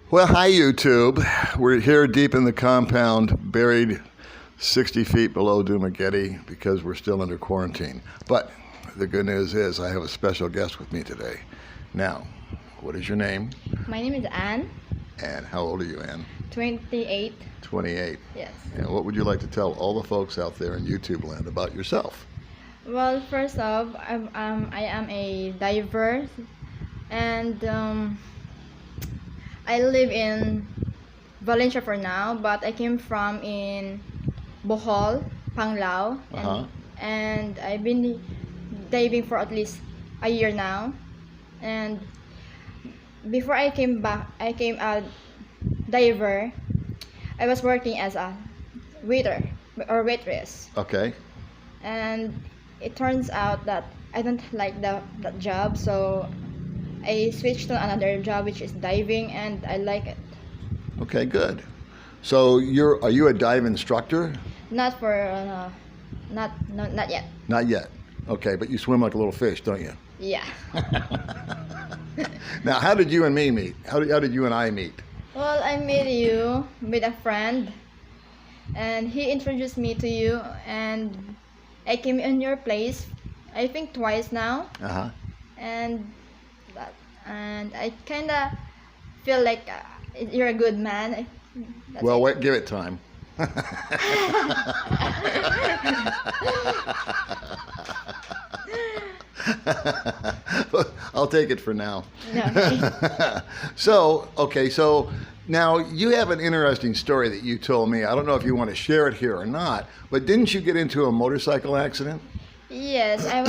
Well, hi, YouTube. We're here deep in the compound, buried 60 feet below Dumageddon because we're still under quarantine. But the good news is I have a special guest with me today. Now, what is your name? My name is Anne. And how old are you, Anne? 28. 28. Yes. And what would you like to tell all the folks out there in YouTube land about yourself? Well, first off, I am a diver, and I live in Valencia for now, but I came from in Bohol, Panglao, and I've been diving for at least a year now. And before I came a diver. I was working as a waiter or waitress. Okay. And it turns out that I don't like that job, so I switched to another job, which is diving, and I like it. Okay, good. So are you a dive instructor? Not for not yet. Not yet. Okay, but you swim like a little fish, don't you? Yeah. Now, how did you and me meet? How did you and I meet? Well, I met you with a friend, and he introduced me to you, and I came in your place, I think twice now. And I kind of feel like you're a good man. Well, wait, give it time. I'll take it for now. Okay. So now you have an interesting story that you told me. I don't know if you want to share it here or not, but didn't you get into a motorcycle accident? Yes, I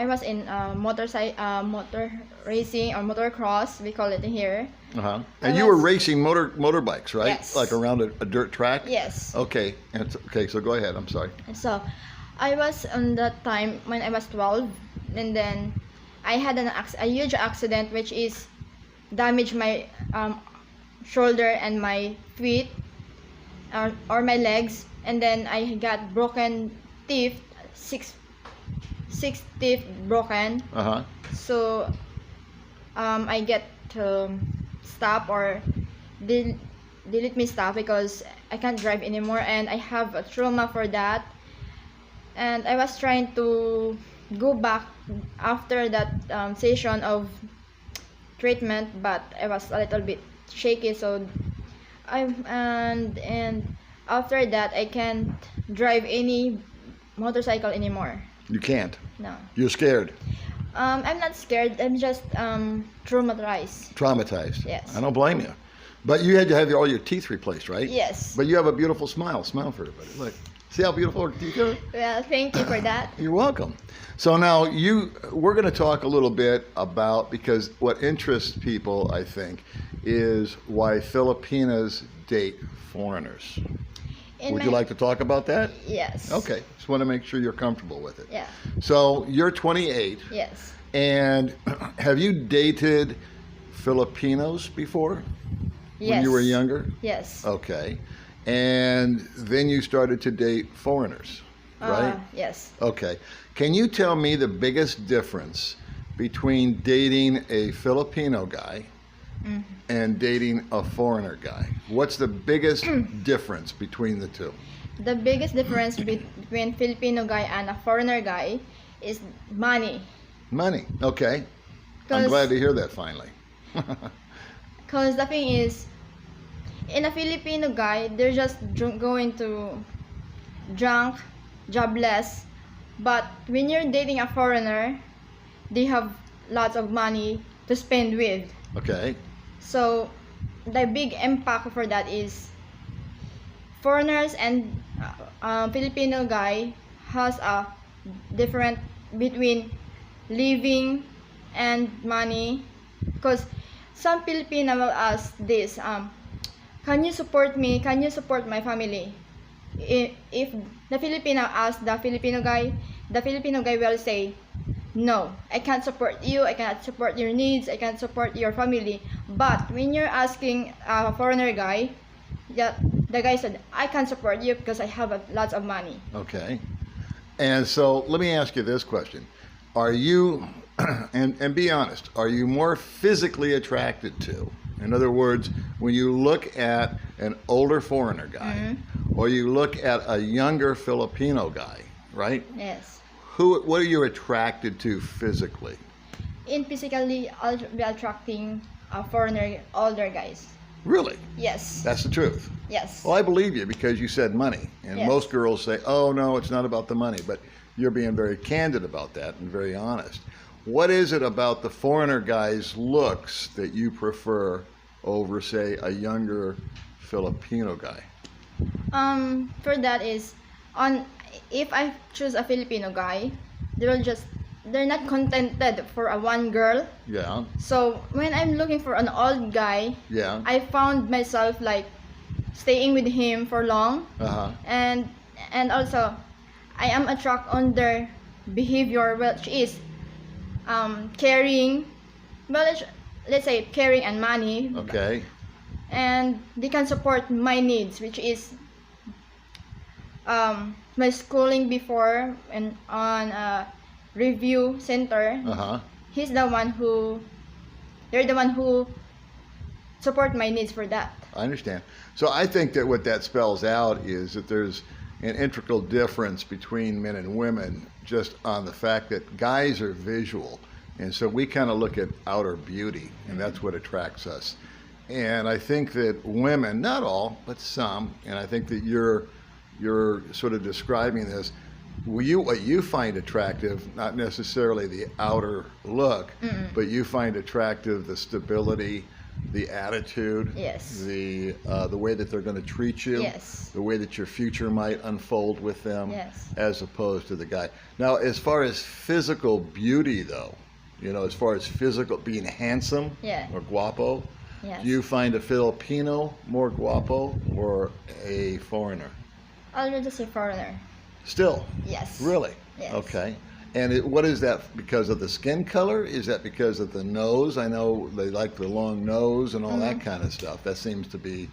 was in motor racing or motocross, we call it here. And you were racing motorbikes, right? Yes. Like around a dirt track? Yes. Okay. Okay, so go ahead. I'm sorry. So I was on that time when I was 12, and then I had a huge accident, which is damaged my shoulder and my feet or my legs, and then I got broken teeth, six teeth broken. So I get to stop or they let me stop because I can't drive anymore, and I have a trauma for that. And I was trying to go back after that session of treatment, but I was a little bit shaky. So and after that I can't drive any motorcycle anymore. You can't? No. You're scared? I'm not scared. I'm just traumatized. Traumatized? Yes. I don't blame you. But you had to have all your teeth replaced, right? Yes. But you have a beautiful smile. Smile for everybody. Look. See how beautiful her teeth are? Well, thank you for that. You're welcome. So now we're going to talk a little bit about, because what interests people, I think, is why Filipinas date foreigners. Would you like to talk about that? Yes. Okay. Just want to make sure you're comfortable with it. Yeah. So you're 28. Yes. And have you dated Filipinos before? Yes. When you were younger? Yes. Okay. And then you started to date foreigners, right? Yes. Okay. Can you tell me the biggest difference between dating a Filipino guy and dating a foreigner guy? What's the biggest difference between the two? The biggest difference between Filipino guy and a foreigner guy is money. Money. Okay. I'm glad to hear that finally. Because the thing is, in a Filipino guy, they're just going to drunk, jobless. But when you're dating a foreigner, they have lots of money to spend with. Okay. So the big impact for that is foreigners and Filipino guy has a different between living and money. Because some Filipino will ask this, can you support me? Can you support my family? If the Filipino asks the Filipino guy will say, no, I can't support you, I cannot support your needs, I can't support your family. But when you're asking a foreigner guy, the guy said, I can support you because I have lots of money. Okay. And so let me ask you this question. Are you, and be honest, are you more physically attracted to In other words, when you look at an older foreigner guy, or you look at a younger Filipino guy, right? Yes. What are you attracted to physically? In physically, I'll be attracting foreigner, older guys. Really? Yes. That's the truth. Yes. Well, I believe you because you said money. And Yes. most girls say, oh, no, it's not about the money. But you're being very candid about that and very honest. What is it about the foreigner guy's looks that you prefer over, say, a younger Filipino guy? For that is, if I choose a Filipino guy, they're not contented for a one girl. Yeah, So when I'm looking for an old guy, yeah, I found myself like staying with him for long, uh-huh. and also I am attracted on their behavior, which is caring, well, let's say caring and money, Okay, and they can support my needs, which is my schooling before and on a review center. uh-huh. They're the one who support my needs for that. I understand. So I think that what that spells out is that there's an integral difference between men and women just on the fact that guys are visual. And so we kind of look at outer beauty, and that's what attracts us. And I think that women, not all, but some, and I think that you're sort of describing this, what you find attractive, not necessarily the outer look, but you find attractive the stability, the attitude, Yes. the way that they're going to treat you, Yes. the way that your future might unfold with them, Yes. as opposed to the guy. Now, as far as physical beauty, though, as far as physical being handsome Yeah. or guapo, Yes. do you find a Filipino more guapo or a foreigner? I'll just say foreigner. Still, Yes. really? Yes. Okay. And what is that because of the skin color? Is that because of the nose? I know they like the long nose and all that kind of stuff. That seems to be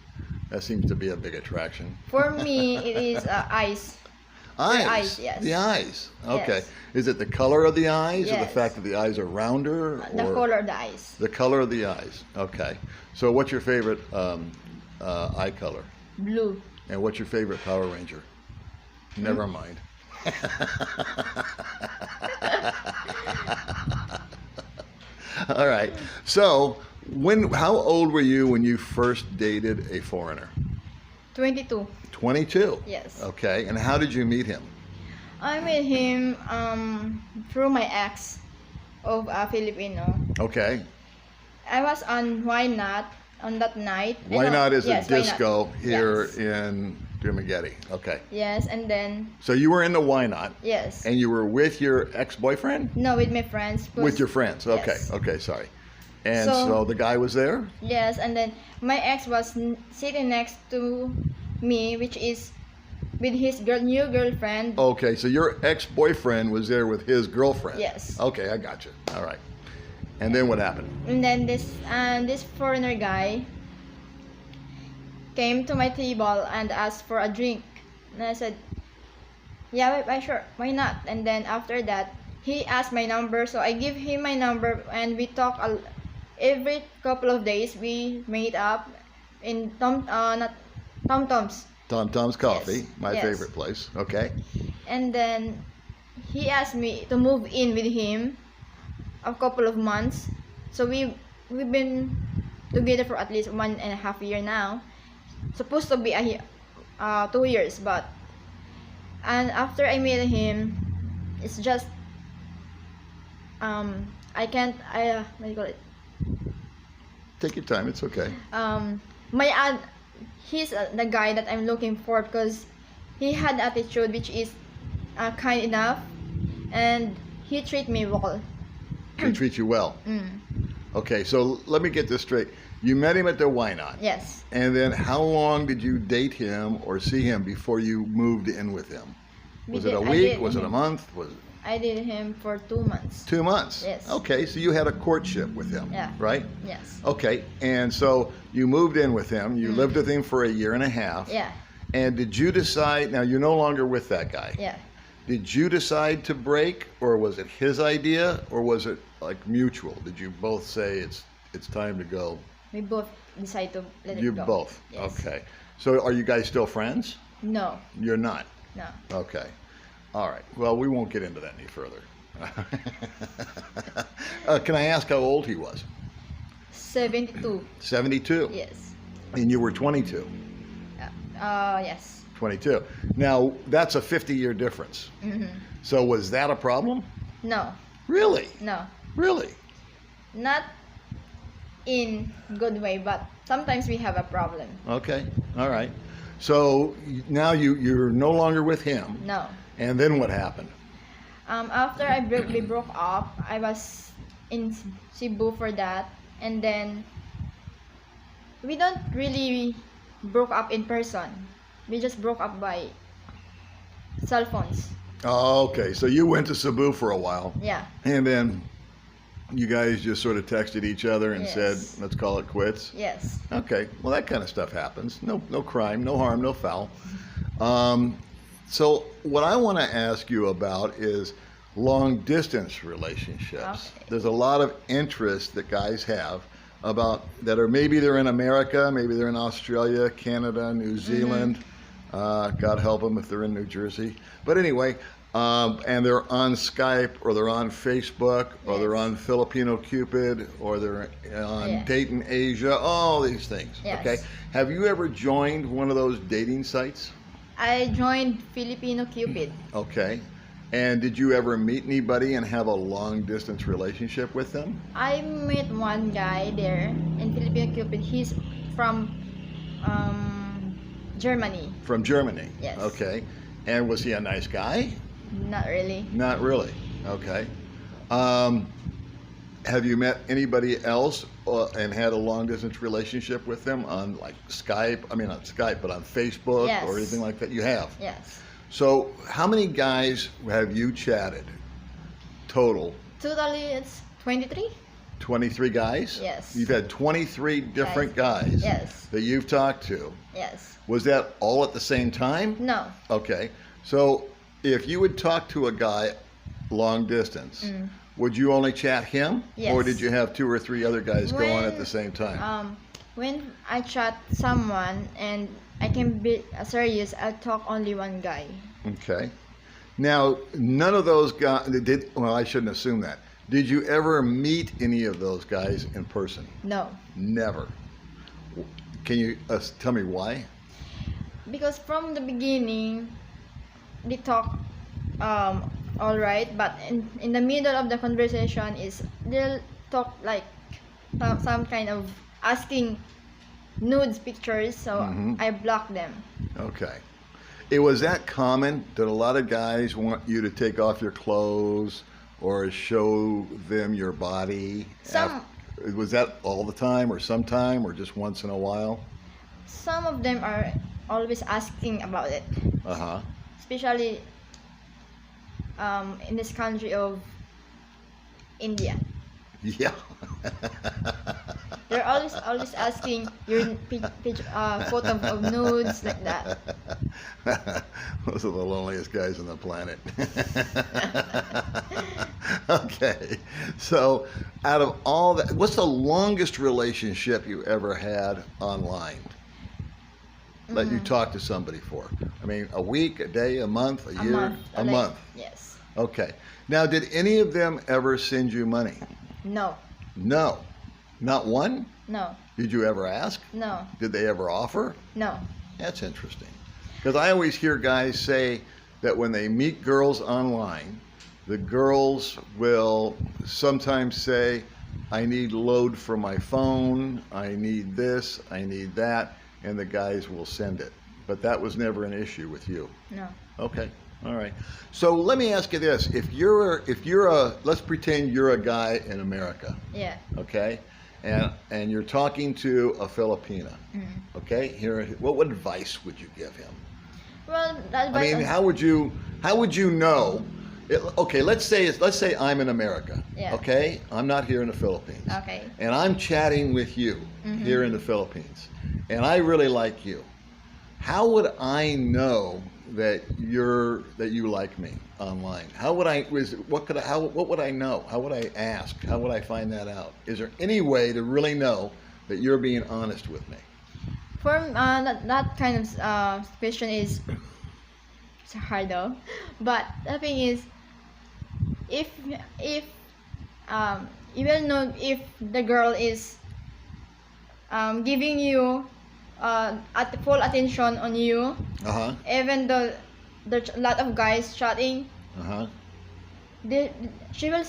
a big attraction. For me, it is eyes. Eyes. eyes, yes. The eyes. Okay. Yes. Is it the color of the eyes or the Yes. fact that the eyes are rounder? The or color of the eyes. The color of the eyes. Okay. So what's your favorite eye color? Blue. And what's your favorite Power Ranger? Never mind. All right. So, how old were you when you first dated a foreigner? 22. 22. Yes. Okay. And how did you meet him? I met him through my ex of a Filipino. Okay. I was on Why Not on that night. Why Not is yes, a Why Not. disco here Yes. in Dumaguete. Okay. Yes, and then So you were in the Why Not, yes. and you were with your ex-boyfriend? No, with my friends. With your friends. Okay. Yes. Okay. Sorry. And So- so the guy was there? Yes, and then my ex was sitting next to me, which is with his new girlfriend. Okay, so your ex-boyfriend was there with his girlfriend. Yes. Okay, I got you. All right. And then what happened? And then this foreigner guy came to my table and asked for a drink. And I said, yeah, why sure, why not? And then after that, he asked my number, so I give him my number, and we talk every couple of days. We meet up in not Tom Tom's. Tom Tom's Coffee, Yes, my yes. favorite place. Okay. And then he asked me to move in with him a couple of months. So we've been together for at least 1.5 years now. Supposed to be 2 years, but after I met him, it's just I can't what do you call it? Take your time. It's okay. He's the guy that I'm looking for because he had attitude which is kind enough, and he treat me well. They treat you well. Mm. Okay, so let me get this straight. You met him at the Why Not? Yes. And then how long did you date him or see him before you moved in with him? Was it a I week? did Was it a him. month? Was it I did him for 2 months. 2 months? Yes. Okay, so you had a courtship with him, Yeah. right? Yes. Okay, and so you moved in with him. You lived with him for 1.5 years. Yeah. And did you decide, now you're no longer with that guy. Yeah. Did you decide to break, or was it his idea, or was it like mutual? Did you both say it's time to go we both decide to let it You go. both. Yes. Okay. So are you guys still friends? No, You're not. no. Okay. All right. Well, we won't get into that any further. Can I ask how old he was? 72. 72. Yes. And you were 22. Yes. 22. Now, that's a 50-year difference. Mm-hmm. So was that a problem? No, Really? no. Really? Not in good way, but sometimes we have a problem. Okay. All right. So now you're no longer with him. No. And then what happened? After we broke up, I was in Cebu for that, and then we don't really broke up in person. We just broke up by cell phones. Oh, okay. So you went to Cebu for a while, Yeah. and then you guys just sort of texted each other and Yes. said, "Let's call it quits." Yes. Okay. Well, that kind of stuff happens. No crime, no harm, no foul. So what I want to ask you about is long distance relationships. Okay. There's a lot of interest that guys have about that are maybe they're in America, maybe they're in Australia, Canada, New Zealand. God help them if they're in New Jersey. But anyway, and they're on Skype or they're on Facebook or they're Yes. on Filipino Cupid or they're on Yeah. Dayton Asia, all these things. Yes. Okay. Have you ever joined one of those dating sites? I joined Filipino Cupid. Okay. And did you ever meet anybody and have a long distance relationship with them? I met one guy there in Filipino Cupid. He's from Germany. From Germany? Yes. Okay. And was he a nice guy? Not really. Not really. Okay. Have you met anybody else and had a long distance relationship with them on like Skype? I mean, not Skype, but on Facebook Yes. or anything like that? You have. Yes. So, how many guys have you chatted total? Totally, it's 23. 23 guys? Yes. You've had 23 different guys Yes. that you've talked to. Yes. Was that all at the same time? No. Okay. So, if you would talk to a guy long distance, would you only chat him? Yes. Or did you have 2 or 3 other guys go on at the same time? When I chat someone and I can be serious, I'll talk only one guy. Okay. Now, none of those guys did, well, I shouldn't assume that. Did you ever meet any of those guys in person? No. Never. Can you tell me why? Because from the beginning, they talk all right, but in the middle of the conversation is they'll talk like some kind of asking nudes pictures, so I block them. Okay. It was that common that a lot of guys want you to take off your clothes or show them your body? Was that all the time or sometime or just once in a while? Some of them are always asking about it, Uh-huh. especially in this country of India. Yeah. They're always asking your photo of nudes like that. Those are the loneliest guys on the planet. Okay. So, out of all that, what's the longest relationship you ever had online that you talked to somebody for? I mean, a week, a day, a month, a year? A month. Yes. Okay. Now, did any of them ever send you money? No. No. Not one? No. Did you ever ask? No. Did they ever offer? No. That's interesting. Because I always hear guys say that when they meet girls online, the girls will sometimes say, I need load for my phone, I need this, I need that, and the guys will send it. But that was never an issue with you. No. Okay. All right. So let me ask you this. If you're a, let's pretend you're a guy in America, Yeah. okay? And you're talking to a Filipina, okay? Here, what advice would you give him? Well, that I mean, how would you know? Okay, let's say I'm in America, Yeah. okay? I'm not here in the Philippines. Okay. And I'm chatting with you here in the Philippines, and I really like you. How would I know that you like me online? How would I what would I know? How would I ask? How would I find that out? Is there any way to really know that you're being honest with me? For that kind of question is it's hard though. But the thing is, if if you will know if the girl is giving you at full attention on you, Uh-huh. even though there's a lot of guys chatting, Uh-huh. she will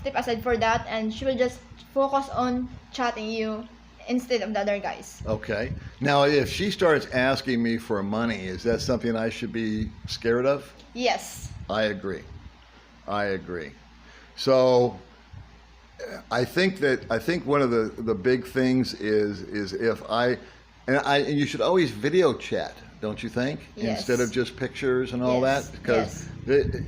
step aside for that, and she will just focus on chatting you instead of the other guys. Okay. Now, if she starts asking me for money, is that something I should be scared of? Yes. I agree. I agree. So I think one of the big things is if and you should always video chat, don't you think? Yes. Instead of just pictures and all Yes. that, because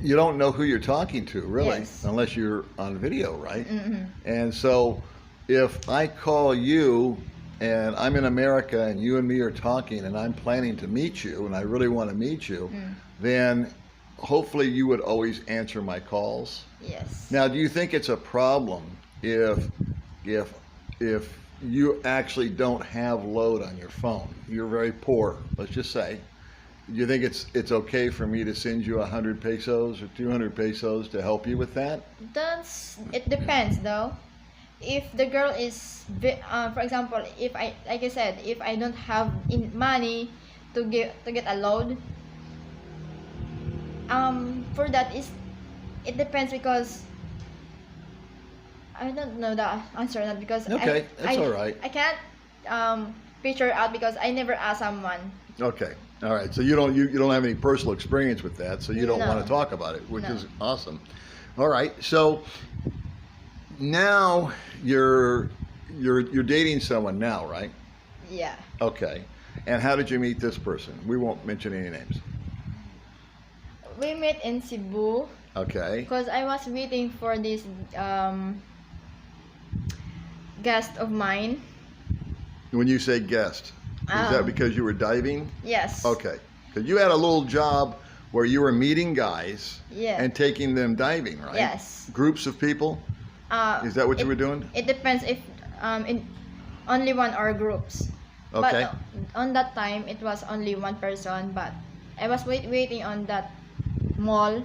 you don't know who you're talking to really, Yes. unless you're on video, right? Mm-hmm. And so if I call you and I'm in America and you and me are talking and I'm planning to meet you and I really want to meet you, then hopefully you would always answer my calls. Yes. Now, do you think it's a problem if you actually don't have load on your phone? You're very poor, let's just say. Do you think it's okay for me to send you 100 pesos or 200 pesos to help you with that? It depends though. If the girl is for example, if I like I said, if I don't have money to get a load, for that it depends, because I don't know the answer on that, because Okay, that's all right. I can't picture out because I never asked someone. Okay, all right. So you don't have any personal experience with that, so you don't No. want to talk about it, which No. is awesome. All right, so now you're dating someone now, right? Yeah. Okay, and how did you meet this person? We won't mention any names. We met in Cebu Okay. because I was waiting for this guest of mine. When you say guest, is that because you were diving? Yes. Okay, because you had a little job where you were meeting guys Yeah. and taking them diving, right? Yes. Groups of people. Is that what you were doing? It depends if in only one or groups. Okay. But on that time it was only one person, but I was waiting on that mall,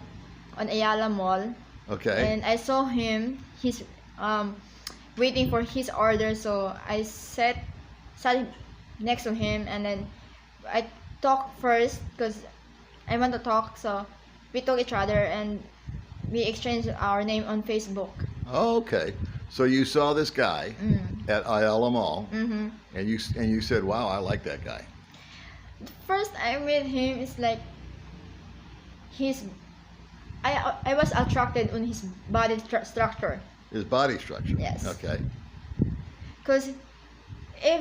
on Ayala Mall, Okay. and I saw him. He's waiting for his order, so I sat next to him, and then I talked first because I want to talk. So we talk each other and we exchanged our name on Facebook. Oh, okay. So you saw this guy at Ayala Mall, Mm-hmm. and you said, "Wow, I like that guy." First I met him, it's like I was attracted on his body structure, His body structure. Yes. Okay. because if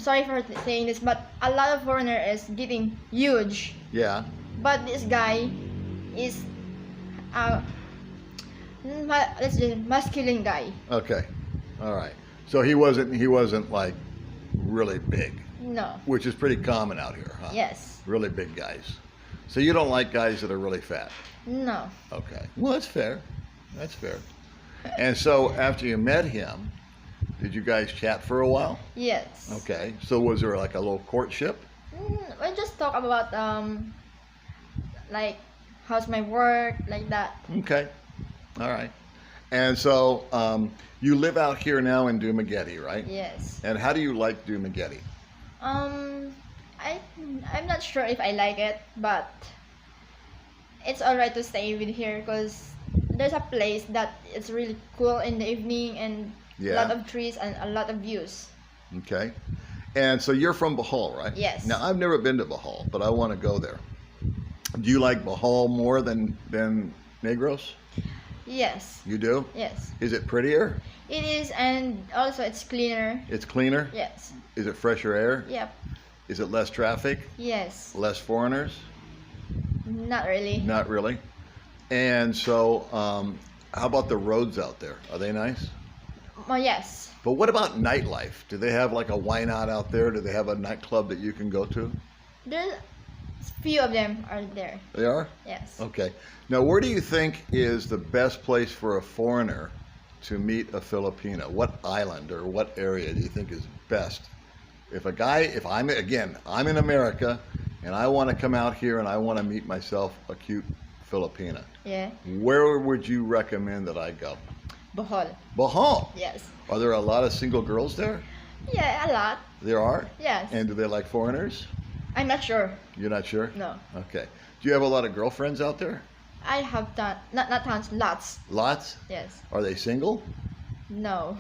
sorry for saying this, but a lot of foreigner is getting huge, Yeah. but this guy is let's say masculine guy. Okay. All right. So he wasn't like really big, No. which is pretty common out here, huh? Yes. Really big guys. So you don't like guys that are really fat. No. Okay. Well, that's fair. That's fair. And so after you met him, did you guys chat for a while? Yes. Okay. So was there like a little courtship? We just talk about like how's my work, like that. Okay. All right. And so you live out here now in Dumaguete, right? Yes. And how do you like Dumaguete? I'm not sure if I like it, but it's alright to stay with here because there's a place that it's really cool in the evening and a lot of trees and a lot of views. Okay. And so you're from Bohol, right? Yes. Now I've never been to Bohol, but I want to go there. Do you like Bohol more than Negros? Yes. You do? Yes. Is it prettier? It is, and also it's cleaner. It's cleaner? Yes. Is it fresher air? Yep. Is it less traffic? Yes. Less foreigners? Not really. Not really. And so, how about the roads out there? Are they nice? Oh, yes. But what about nightlife? Do they have like a why not out there? Do they have a nightclub that you can go to? There's few of them are there. They are? Yes. Okay. Now, where do you think is the best place for a foreigner to meet a Filipina? What island or what area do you think is best? If I'm in America and I want to come out here and I want to meet myself a cute Filipina, Yeah. where would you recommend that I go? Bohol. Bohol. Yes. Are there a lot of single girls there? Yeah, a lot. There are? Yes. And do they like foreigners? I'm not sure. You're not sure? No. Okay. Do you have a lot of girlfriends out there? I have done not tons, lots. Lots? Yes. Are they single? No.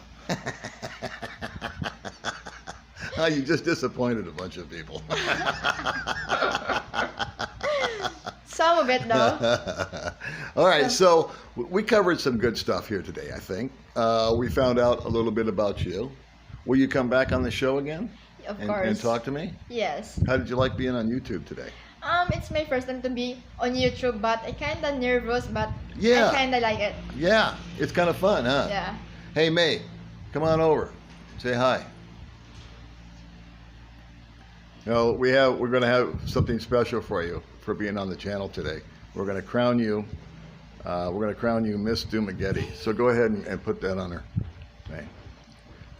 Oh, you just disappointed a bunch of people. Some of it though. All right, so we covered some good stuff here today, I think. We found out a little bit about you. Will you come back on the show again? Of and, course. and talk to me? Yes. How did you like being on YouTube today? It's my first time to be on YouTube, but I kinda nervous, but Yeah. I kinda like it. Yeah, it's kind of fun, huh? Yeah. Hey, May, come on over. Say hi. No, we're going to have something special for you for being on the channel today. We're going to crown you. Miss Dumagetti. So go ahead and put that on her. May.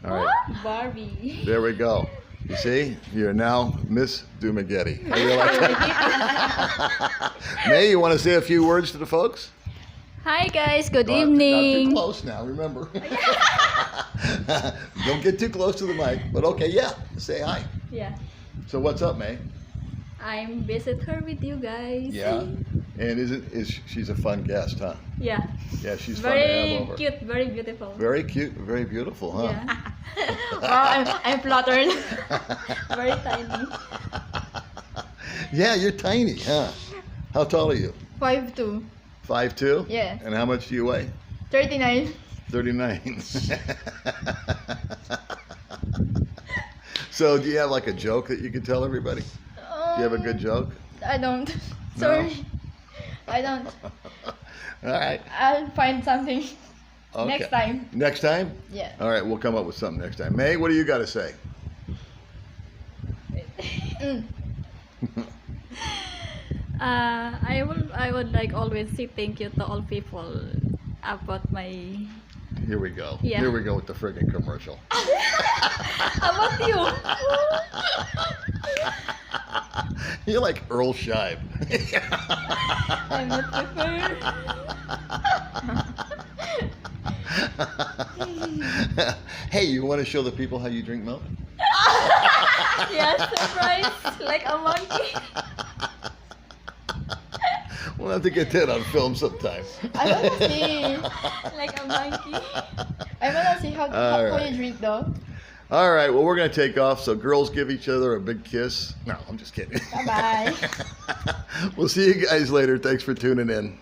All right. Barbie. There we go. You see, you're now Miss Dumagetti. How do you like that? May, you want to say a few words to the folks? Hi guys, good Not evening. too close now, remember. Don't get too close to the mic. But okay, yeah, say hi. Yeah, So what's up, May? I'm visit her with you guys. Yeah. And she's a fun guest, huh? Yeah. Yeah, she's fun to have Very over. cute, very beautiful. Very cute, very beautiful, huh? Yeah. Wow, I'm flattered. Very tiny. Yeah, you're tiny, huh? How tall are you? 5'2", 5'2"? Yeah. And how much do you weigh? 39. 39. So do you have like a joke that you can tell everybody? Do you have a good joke? I don't. Sorry. I don't. All right. I'll find something Okay. next time. Next time? Yeah. All right, we'll come up with something next time. May, what do you got to say? Mm. I would like always say thank you to all people about my. Here we go. Yeah. Here we go with the friggin' commercial. About you. You're like Earl Scheib. I would prefer. Hey, you want to show the people how you drink milk? Yeah, surprise, like a monkey. We'll have to get that on film sometime. I wanna see. Like a monkey. I wanna see how right. you drink though. All right, well, we're going to take off. So girls give each other a big kiss. No, I'm just kidding. Bye bye. We'll see you guys later. Thanks for tuning in.